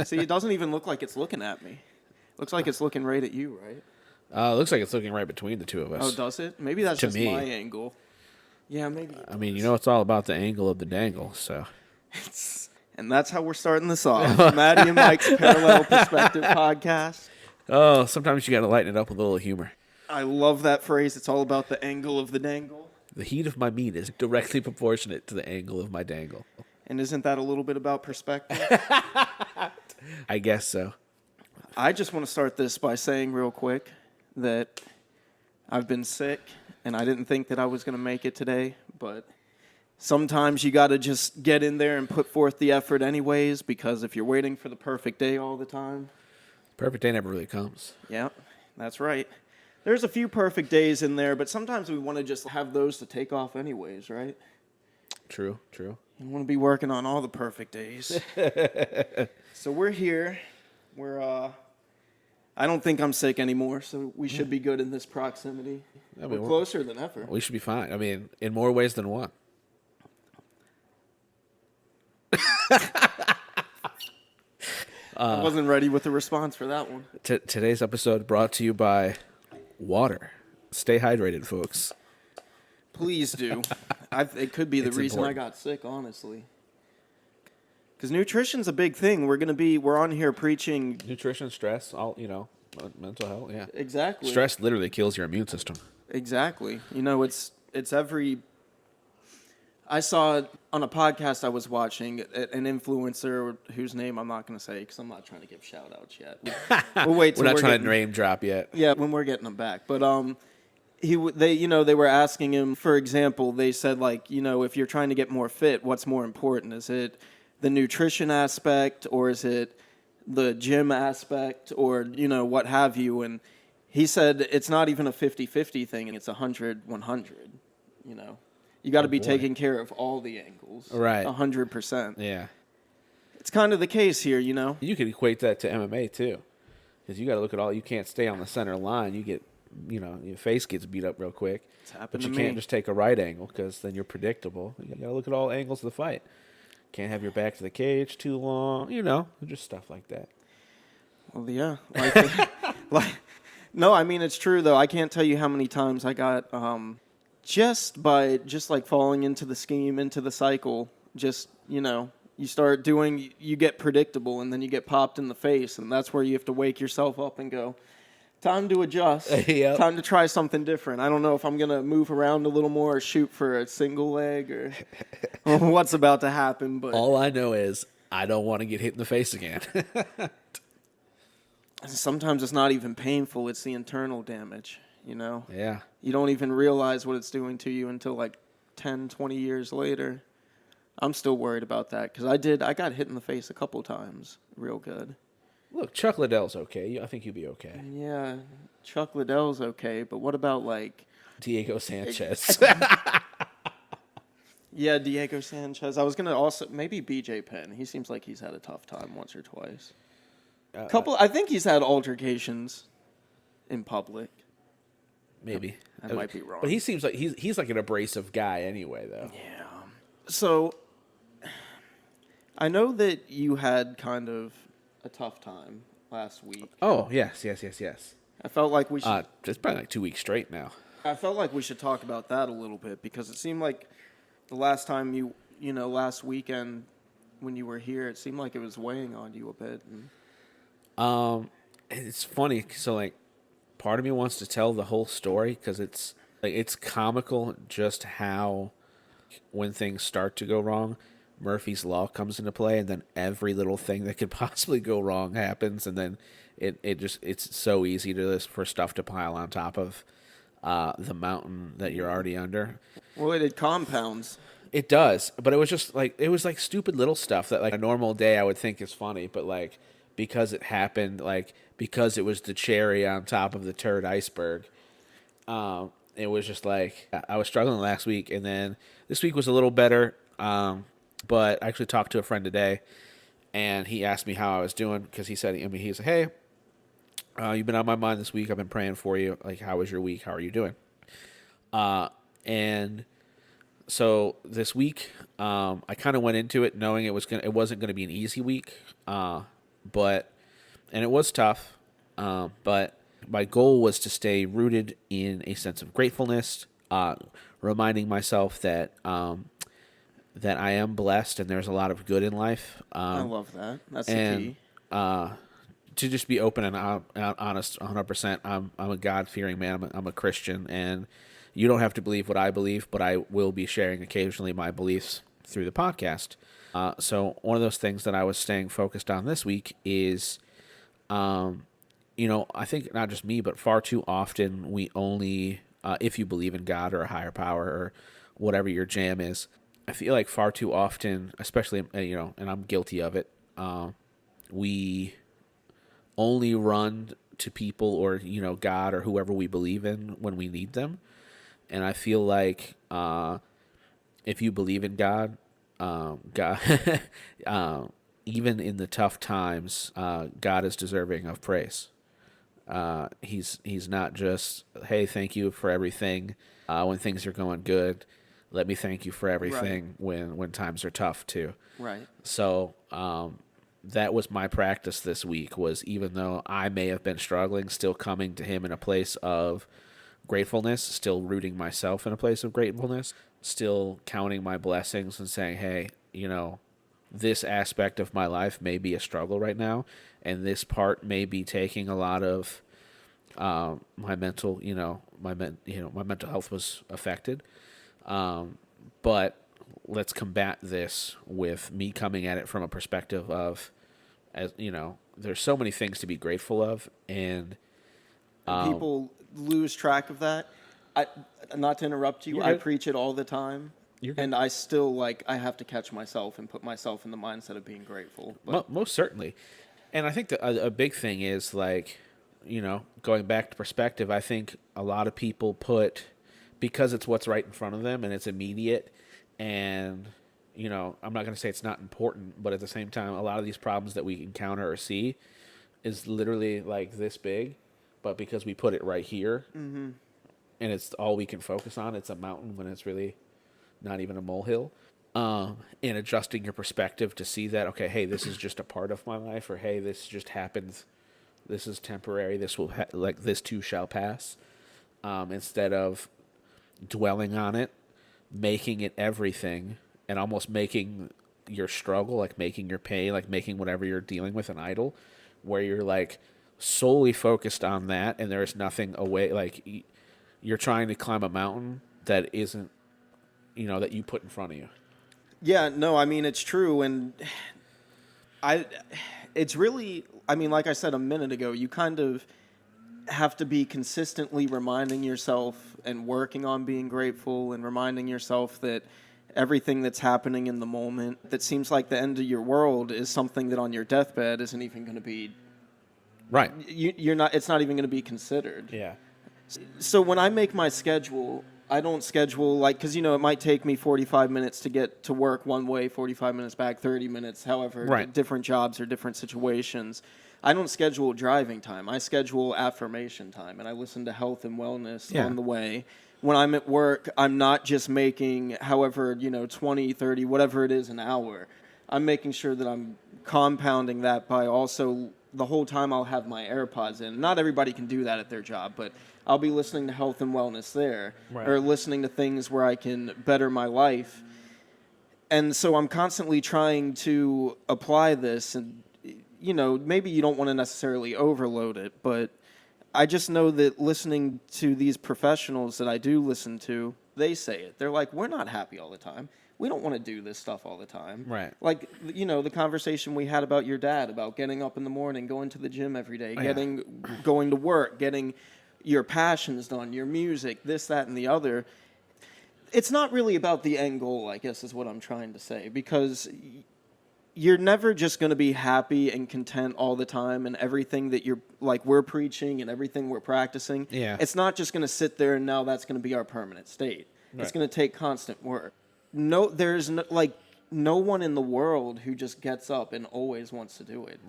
See, it doesn't even look like it's looking at me. Looks like it's looking right at you, right? Looks like it's looking right between the two of us. Oh, does it? Maybe that's To just me. my angle. Yeah, maybe. I mean, you know, it's all about the angle of the dangle, so. And that's how we're starting this off. Matty and Mike's Parallel Perspective Podcast. Oh, sometimes you got to lighten it up with a little humor. I love that phrase. It's all about the angle of the dangle. The heat of my meat is directly proportionate to the angle of my dangle. And isn't that a little bit about perspective? I guess so. I just want to start this by saying real quick that I've been sick, and I didn't think that I was going to make it today, but sometimes you got to just get in there and put forth the effort anyways, because if you're waiting for the perfect day all the time... Perfect day never really comes. Yeah, that's right. There's a few perfect days in there, but sometimes we want to just have those to take off anyways, right? True, true. You want to be working on all the perfect days. So we're here. I don't think I'm sick anymore, so we should be good in this proximity. I mean, we're closer than ever. We should be fine. I mean, in more ways than one. I wasn't ready with the response for that one. Today's episode brought to you by water. Stay hydrated, folks. Please do. It could be the reason I got sick, honestly. Because nutrition's a big thing. We're on here preaching nutrition, stress, mental health. Yeah, exactly. Stress literally kills your immune system. Exactly. You know, it's every. I saw on a podcast I was watching an influencer whose name I'm not going to say because I'm not trying to give shout outs yet. We'll wait. We're not trying to name drop yet. Yeah, when we're getting them back, but they were asking him, for example, they said, like, you know, if you're trying to get more fit, what's more important? Is it the nutrition aspect, or is it the gym aspect, or, you know, what have you? And he said it's not even a 50-50 thing, it's 100-100, you know. You got to be taking care of all the angles. Right. 100%. Yeah. It's kind of the case here, you know. You could equate that to MMA, too. Because you got to look at you can't stay on the center line. You get, you know, your face gets beat up real quick. It's happened to me. But you can't just take a right angle because then you're predictable. You got to look at all angles of the fight. Can't have your back to the cage too long. You know, just stuff like that. Well, yeah. No, I mean, it's true, though. I can't tell you how many times I got... just like falling into the scheme, into the cycle, just, you know, you get predictable and then you get popped in the face, and that's where you have to wake yourself up and go, time to adjust. Yep. Time to try something different. I don't know if I'm going to move around a little more or shoot for a single leg or what's about to happen. But all I know is I don't want to get hit in the face again. Sometimes it's not even painful. It's the internal damage. You know? Yeah. You don't even realize what it's doing to you until like 10, 20 years later. I'm still worried about that because I got hit in the face a couple times real good. Look, Chuck Liddell's okay. I think you'll be okay. Yeah, Chuck Liddell's okay, but what about like... Diego Sanchez. Yeah, Diego Sanchez. I was going to also... Maybe BJ Penn. He seems like he's had a tough time once or twice. I think he's had altercations in public. Maybe. I might be wrong. But he seems like he's like an abrasive guy anyway, though. Yeah. So, I know that you had kind of a tough time last week. Oh, yes. I felt like we should... it's probably like 2 weeks straight now. I felt like we should talk about that a little bit because it seemed like the last time last weekend when you were here, it seemed like it was weighing on you a bit. It's funny. So, like, part of me wants to tell the whole story because it's comical just how when things start to go wrong, Murphy's Law comes into play, and then every little thing that could possibly go wrong happens, and then it's so easy for stuff to pile on top of the mountain that you're already under. Well, it compounds. It does, but it was like stupid little stuff that like a normal day I would think is funny, but like because it happened, like because it was the cherry on top of the turd iceberg, it was just like I was struggling last week, and then this week was a little better. But I actually talked to a friend today, and he asked me how I was doing because he said, he said, hey, you've been on my mind this week. I've been praying for you. Like, how was your week? How are you doing? And so this week, I kind of went into it knowing it wasn't going to be an easy week, and it was tough, but my goal was to stay rooted in a sense of gratefulness, reminding myself that that I am blessed and there's a lot of good in life. I love that. That's the And key. To just be open and honest 100%, I'm a God-fearing man. I'm a Christian, and you don't have to believe what I believe, but I will be sharing occasionally my beliefs through the podcast. So one of those things that I was staying focused on this week is, I think not just me, but far too often we only, if you believe in God or a higher power or whatever your jam is, I feel like far too often, especially, and I'm guilty of it, we only run to people or, God or whoever we believe in when we need them. And I feel like if you believe in God, God, even in the tough times, God is deserving of praise. He's not just, hey, thank you for everything when things are going good. Let me thank you for everything when times are tough too. Right. So that was my practice this week, was even though I may have been struggling, still coming to him in a place of gratefulness, still rooting myself in a place of gratefulness, still counting my blessings and saying, hey, this aspect of my life may be a struggle right now, and this part may be taking a lot of my mental, my mental health was affected. But let's combat this with me coming at it from a perspective of, as there's so many things to be grateful of, and People lose track of that. Not to interrupt you, I preach it all the time. And I still I have to catch myself and put myself in the mindset of being grateful. But most certainly. And I think that a big thing is going back to perspective. I think a lot of people because it's what's right in front of them and it's immediate, and I'm not going to say it's not important, but at the same time, a lot of these problems that we encounter or see is literally like this big, but because we put it right here, and it's all we can focus on, it's a mountain when it's really not even a molehill. And adjusting your perspective to see that, okay, hey, this is just a part of my life, or hey, this just happens, this is temporary, this will this too shall pass, instead of dwelling on it, making it everything, and almost making your struggle, making your pain, making whatever you're dealing with an idol, where you're solely focused on that, and there's nothing away, you're trying to climb a mountain that isn't, that you put in front of you. yeah, no, I mean, it's true. And it's really, like I said a minute ago, you kind of have to be consistently reminding yourself and working on being grateful and reminding yourself that everything that's happening in the moment that seems like the end of your world is something that on your deathbed isn't even going to be right. It's not even going to be considered. Yeah. So when I make my schedule, I don't schedule because it might take me 45 minutes to get to work one way, 45 minutes back, 30 minutes, however, right. Different jobs or different situations. I don't schedule driving time. I schedule affirmation time, and I listen to health and wellness on the way. When I'm at work, I'm not just making however, 20, 30, whatever it is an hour. I'm making sure that I'm compounding that by also the whole time I'll have my AirPods in. Not everybody can do that at their job, but I'll be listening to health and wellness there, or listening to things where I can better my life. And so I'm constantly trying to apply this, and maybe you don't want to necessarily overload it, but I just know that listening to these professionals that I do listen to, they say it. They're like, we're not happy all the time. We don't want to do this stuff all the time. Right. The conversation we had about your dad, about getting up in the morning, going to the gym every day, going to work, getting your passions done, your music, this, that, and the other. It's not really about the end goal, I guess is what I'm trying to say, because you're never just going to be happy and content all the time, and everything that we're preaching and everything we're practicing. Yeah. It's not just going to sit there and now that's going to be our permanent state. Right. It's going to take constant work. There's no one in the world who just gets up and always wants to do it.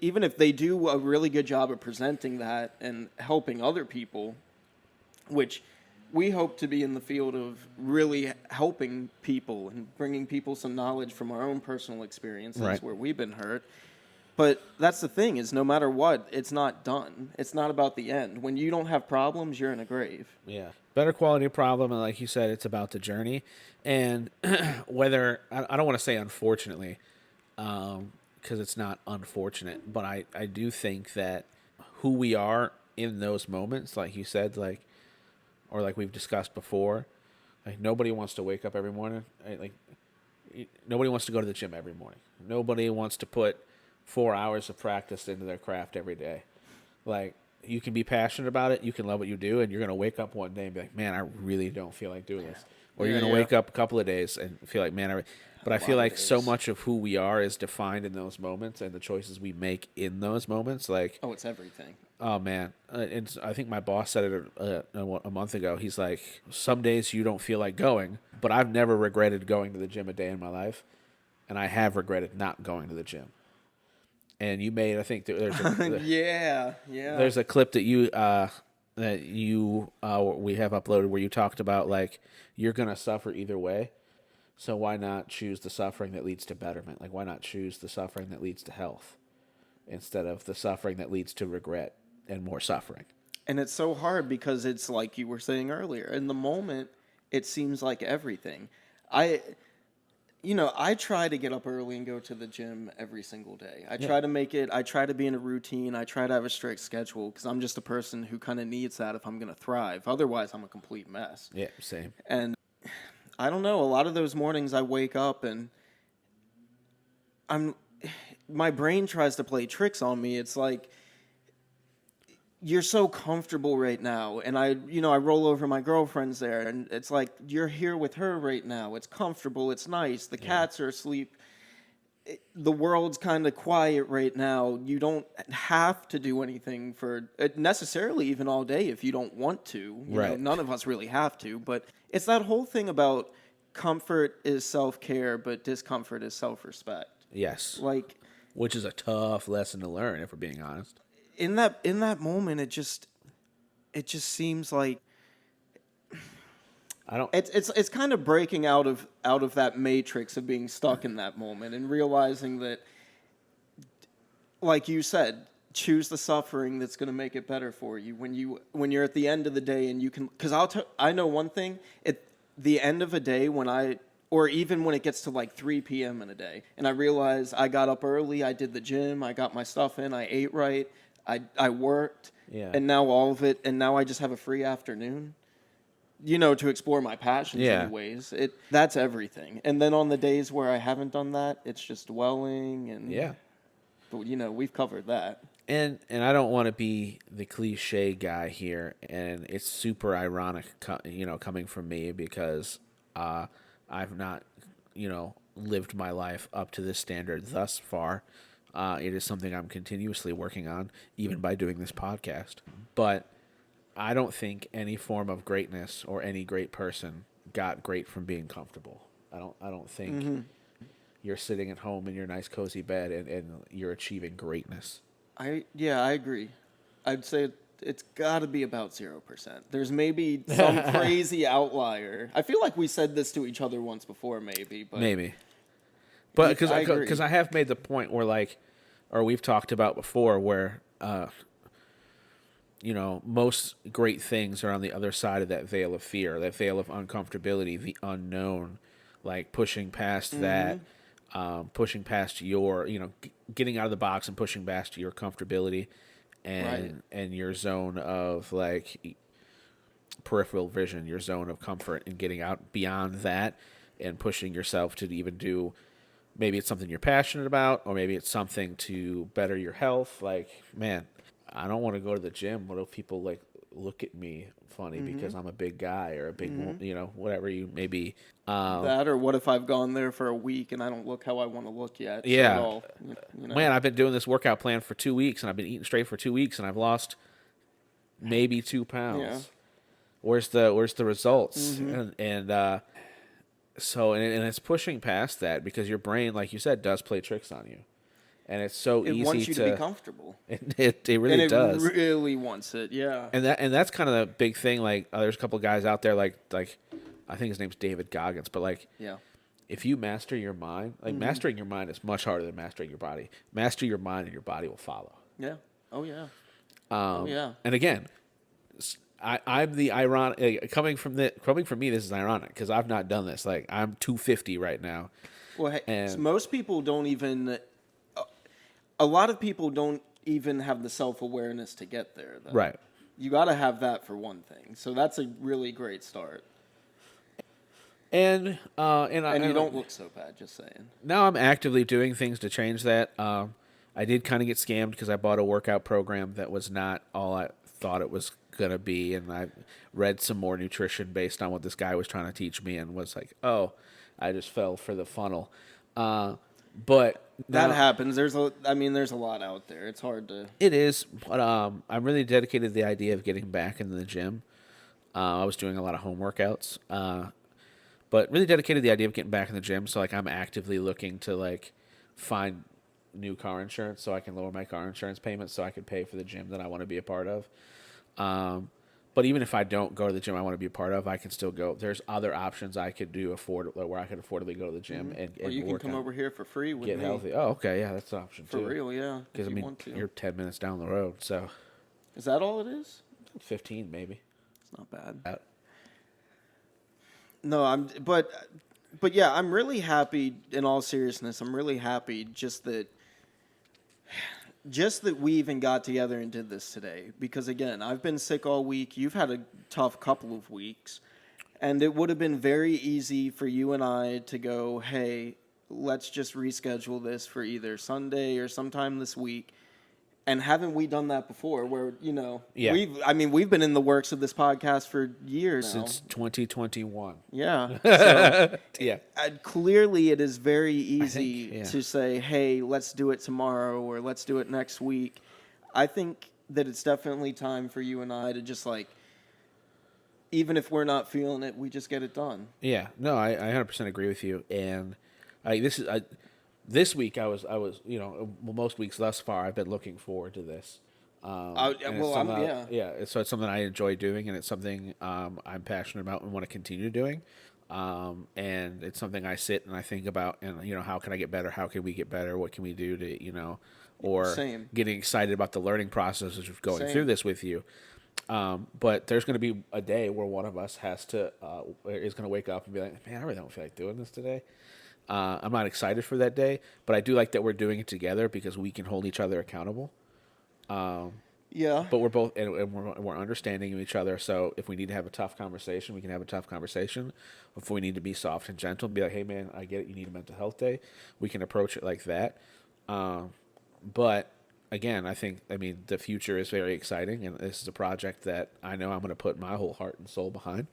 Even if they do a really good job of presenting that and helping other people, which we hope to be in the field of really helping people and bringing people some knowledge from our own personal experiences where we've been hurt. But that's the thing is no matter what, it's not done. It's not about the end. When you don't have problems, you're in a grave. Yeah. Better quality problem, and like you said, it's about the journey. And whether, I don't want to say unfortunately, because it's not unfortunate, but I do think that who we are in those moments, like you said, like, or like we've discussed before, like nobody wants to wake up every morning. Right? Like nobody wants to go to the gym every morning. Nobody wants to put 4 hours of practice into their craft every day. Like, you can be passionate about it, you can love what you do, and you're going to wake up one day and be like, man, I really don't feel like doing this. Or you're going to wake up a couple of days and feel like, man, but I feel like so much of who we are is defined in those moments and the choices we make in those moments. Like, oh, it's everything. Oh, man. I think my boss said it a month ago. He's like, some days you don't feel like going, but I've never regretted going to the gym a day in my life, and I have regretted not going to the gym. And you made, I think there's a, yeah. There's a clip that we have uploaded where you talked about like you're gonna suffer either way, so why not choose the suffering that leads to betterment? Like why not choose the suffering that leads to health instead of the suffering that leads to regret and more suffering? And it's so hard because it's like you were saying earlier. In the moment, it seems like everything. I try to get up early and go to the gym every single day. I try to be in a routine. I try to have a strict schedule because I'm just a person who kind of needs that if I'm going to thrive. Otherwise, I'm a complete mess. Yeah, same. And I don't know, a lot of those mornings I wake up and my brain tries to play tricks on me. It's like, you're so comfortable right now, and I roll over my girlfriend's there, and it's like you're here with her right now. It's comfortable, it's nice. The cats are asleep. The world's kind of quiet right now. You don't have to do anything for necessarily even all day if you don't want to. Right. None of us really have to, but it's that whole thing about comfort is self-care, but discomfort is self-respect. Yes. Like, which is a tough lesson to learn, if we're being honest. In that moment, it just seems like it's kind of breaking out of that matrix of being stuck in that moment and realizing that, like you said, choose the suffering that's going to make it better for you when you're at the end of the day and you can. Because I know one thing, at the end of a day or even when it gets to like 3 p.m. in a day, and I realize I got up early, I did the gym, I got my stuff in, I ate right. I worked, and now all of it, and now I just have a free afternoon, to explore my passions anyways. That's everything. And then on the days where I haven't done that, it's just dwelling, and but we've covered that. And I don't want to be the cliche guy here, and it's super ironic, coming from me because I've not, lived my life up to this standard thus far. It is something I'm continuously working on, even by doing this podcast. But I don't think any form of greatness or any great person got great from being comfortable. I don't think you're sitting at home in your nice cozy bed and you're achieving greatness. I agree. I'd say it's got to be about 0%. There's maybe some crazy outlier. I feel like we said this to each other once before, maybe. But because I have made the point where or we've talked about before where most great things are on the other side of that veil of fear, that veil of uncomfortability, the unknown, like pushing past that, pushing past your, getting out of the box and pushing past your comfortability and your zone of peripheral vision, your zone of comfort, and getting out beyond that and pushing yourself to even do. Maybe it's something you're passionate about, or maybe it's something to better your health. Like, man, I don't want to go to the gym. What if people look at me funny because I'm a big guy or a big, whatever you may be. That, or what if I've gone there for a week and I don't look how I want to look yet? Yeah. At all, Man, I've been doing this workout plan for 2 weeks, and I've been eating straight for 2 weeks, and I've lost maybe 2 pounds. Yeah. Where's the results? So it's pushing past that because your brain, like you said, does play tricks on you, and it's so easy to... It wants you to be comfortable. It really does. It really wants it, yeah. And that's kind of the big thing. There's a couple of guys out there, like I think his name's David Goggins, but if you master your mind, like mastering your mind is much harder than mastering your body. Master your mind and your body will follow. Yeah. Oh yeah. Oh yeah. And again, I'm the ironic coming from me. This is ironic because I've not done this. Like I'm 250 right now. Well, hey, And most people don't even. A lot of people don't even have the self-awareness to get there, though. right. You got to have that for one thing. So that's a really great start. And You don't look so bad. Just saying. now I'm actively doing things to change that. I did kind of get scammed because I bought a workout program that was not all I thought it was gonna be, and I read some more nutrition based on what this guy was trying to teach me, and was like, oh, I just fell for the funnel. But That now- happens. There's a lot out there. It's hard to. It is, but I'm really dedicated to the idea of getting back into the gym. I was doing a lot of home workouts, but really dedicated to the idea of getting back in the gym. So like I'm actively looking to like find new car insurance so I can lower my car insurance payments so I can pay for the gym that I want to be a part of. But even if I don't go to the gym I want to be a part of, I can still go. There's other options I could do where I could affordably go to the gym and Or you can work come out, over here for free with get me. healthy. Oh, okay, yeah, that's an option For too. real, yeah. Because If I you mean, want to. you're 10 minutes down the road, so Is that all it is? 15 maybe. It's not bad. Out. No, but yeah, I'm really happy. In all seriousness, I'm really happy just that we even got together and did this today. Because again, I've been sick all week. You've had a tough couple of weeks, and it would have been very easy for you and I to go, hey, let's just reschedule this for either Sunday or sometime this week. And haven't we done that before? Where Yeah. we've been in the works of this podcast for years now. Since 2021. Yeah. So Yeah. clearly, it is very easy yeah. to say, "Hey, let's do it tomorrow," or "Let's do it next week." I think that it's definitely time for you and I to just like, even if we're not feeling it, we just get it done. Yeah, no, I 100% agree with you. And this week I was most weeks thus far I've been looking forward to this. And it's something so it's something I enjoy doing, and it's something I'm passionate about and want to continue doing. And it's something I sit and I think about, and how can I get better? How can we get better? What can we do to or Same. getting excited about the learning process of going Same. through this with you. But there's going to be a day where one of us is going to wake up and be like, man, I really don't feel like doing this today. I'm not excited for that day, but I do like that we're doing it together because we can hold each other accountable. Yeah. But we're both and we're understanding of each other. So if we need to have a tough conversation, we can have a tough conversation. If we need to be soft and gentle, be like, hey man, I get it. You need a mental health day. We can approach it like that. But again, I mean, the future is very exciting, and this is a project that I know I'm going to put my whole heart and soul behind.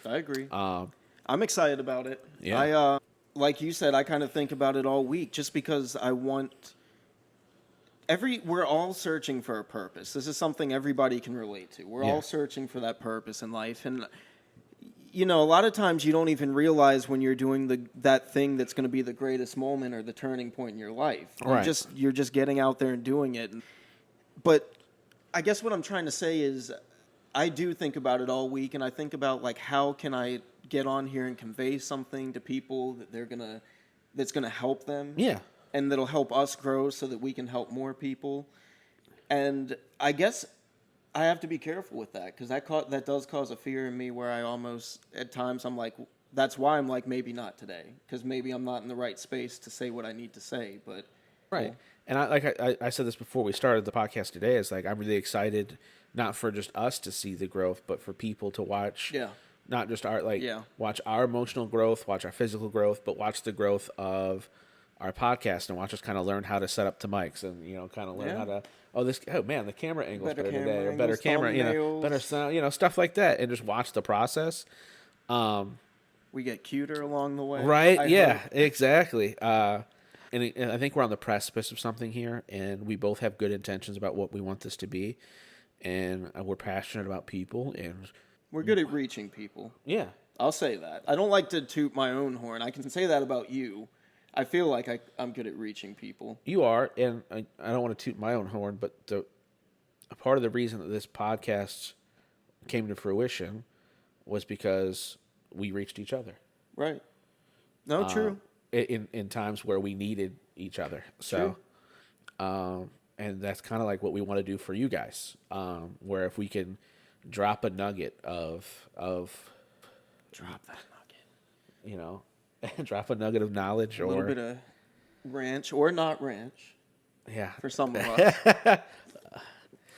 I agree. I'm excited about it. Yeah. Like you said, I kind of think about it all week just because I want we're all searching for a purpose. This is something everybody can relate to. We're all searching for that purpose in life. And, a lot of times you don't even realize when you're doing that thing that's going to be the greatest moment or the turning point in your life. Right. You're just getting out there and doing it. But I guess what I'm trying to say is I do think about it all week, and I think about, like, how can I get on here and convey something to people that that's gonna help them. Yeah. And that'll help us grow so that we can help more people. And I guess I have to be careful with that because that does cause a fear in me where I almost, at times, I'm like, that's why I'm like, maybe not today because maybe I'm not in the right space to say what I need to say. But right. And I said this before we started the podcast today. Is like I'm really excited, not for just us to see the growth, but for people to watch. Yeah. Not just watch our emotional growth, watch our physical growth, but watch the growth of our podcast and watch us kind of learn how to set up the mics and kind of learn how to the camera angle's better today, or better camera, better sound, stuff like that, and just watch the process. We get cuter along the way. Right? Yeah, exactly. And I think we're on the precipice of something here, and we both have good intentions about what we want this to be, and we're passionate about people, and we're good at reaching people. Yeah. I'll say that. I don't like to toot my own horn. I can say that about you. I feel like I'm good at reaching people. You are, and I don't want to toot my own horn, but a part of the reason that this podcast came to fruition was because we reached each other. Right. No, true. in times where we needed each other. So, and that's kind of like what we want to do for you guys. Where if we can drop a nugget of Drop that nugget. you know, drop a nugget of knowledge A little or bit of ranch or not ranch yeah, for some of us.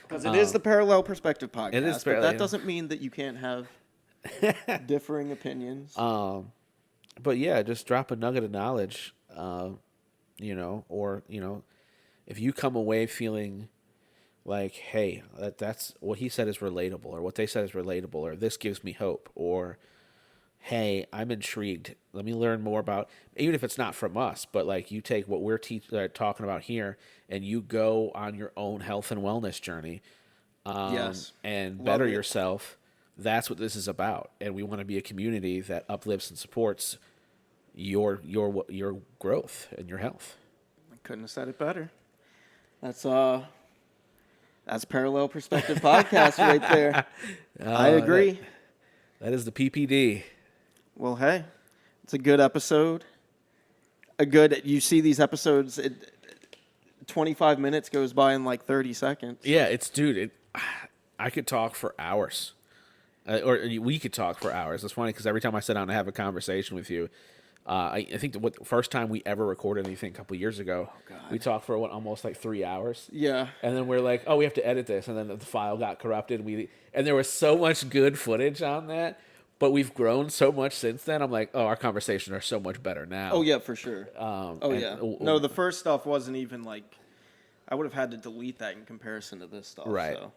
Because it is the Parallel Perspective podcast. It is but Parallel. that doesn't mean that you can't have differing opinions. But yeah, just drop a nugget of knowledge, or if you come away feeling like, hey, that's what he said is relatable, or what they said is relatable, or this gives me hope, or hey, I'm intrigued. Let me learn more about, even if it's not from us, but like you take what we're talking about here, and you go on your own health and wellness journey, Yes. and Love better it. yourself. That's what this is about, and we want to be a community that uplifts and supports your growth and your health. I couldn't have said it better. That's Parallel Perspective podcast right there. I agree. That is the PPD. Well, hey, it's a good episode. You see these episodes, 25 minutes goes by in like 30 seconds. Yeah, I could talk for hours. Or we could talk for hours. It's funny because every time I sit down and have a conversation with you, I think the first time we ever recorded anything a couple years ago, we talked for almost like 3 hours. Yeah. And then we're like, oh, we have to edit this, and then the file got corrupted. And there was so much good footage on that, but we've grown so much since then. I'm like, oh, our conversations are so much better now. Oh yeah, for sure. No, the first stuff wasn't even like. I would have had to delete that in comparison to this stuff. Right. So.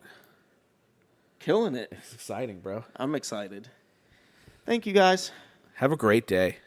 Killing it. It's exciting, bro. I'm excited. Thank you guys. Have a great day.